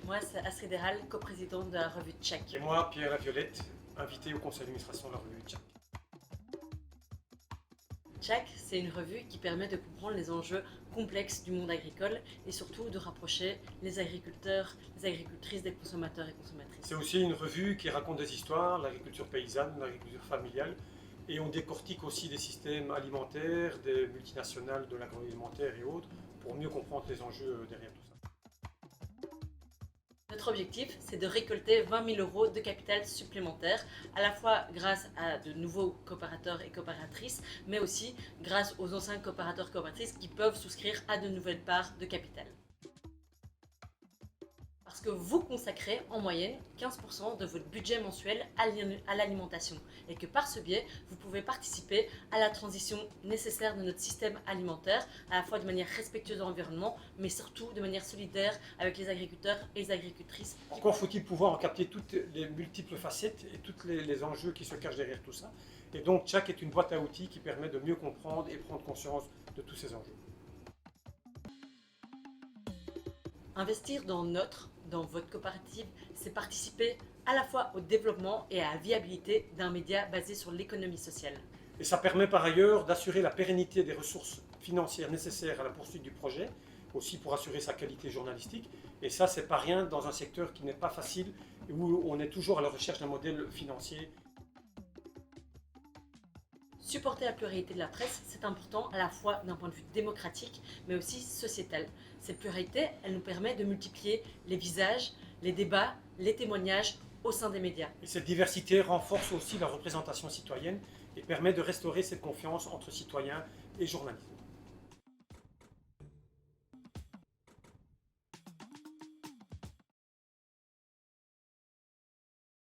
Moi, c'est Astrid Herral, coprésidente de la revue Tchèque. Et moi, Pierre Laviolette, invité au conseil d'administration de la revue Tchèque. Tchèque, c'est une revue qui permet de comprendre les enjeux complexes du monde agricole et surtout de rapprocher les agriculteurs, les agricultrices des consommateurs et consommatrices. C'est aussi une revue qui raconte des histoires, l'agriculture paysanne, l'agriculture familiale, et on décortique aussi des systèmes alimentaires, des multinationales de l'agroalimentaire et autres, pour mieux comprendre les enjeux derrière tout ça. Notre objectif, c'est de récolter 20 000 € de capital supplémentaire, à la fois grâce à de nouveaux coopérateurs et coopératrices, mais aussi grâce aux anciens coopérateurs et coopératrices qui peuvent souscrire à de nouvelles parts de capital. Parce que vous consacrez en moyenne 15% de votre budget mensuel à l'alimentation et que par ce biais, vous pouvez participer à la transition nécessaire de notre système alimentaire, à la fois de manière respectueuse de l'environnement, mais surtout de manière solidaire avec les agriculteurs et les agricultrices. Encore faut-il pouvoir en capter toutes les multiples facettes et tous les enjeux qui se cachent derrière tout ça. Et donc, Tchèque est une boîte à outils qui permet de mieux comprendre et prendre conscience de tous ces enjeux. Investir dans votre coopérative, c'est participer à la fois au développement et à la viabilité d'un média basé sur l'économie sociale. Et ça permet par ailleurs d'assurer la pérennité des ressources financières nécessaires à la poursuite du projet, aussi pour assurer sa qualité journalistique. Et ça, c'est pas rien dans un secteur qui n'est pas facile et où on est toujours à la recherche d'un modèle financier. Supporter la pluralité de la presse, c'est important à la fois d'un point de vue démocratique, mais aussi sociétal. Cette pluralité, elle nous permet de multiplier les visages, les débats, les témoignages au sein des médias. Et cette diversité renforce aussi la représentation citoyenne et permet de restaurer cette confiance entre citoyens et journalistes.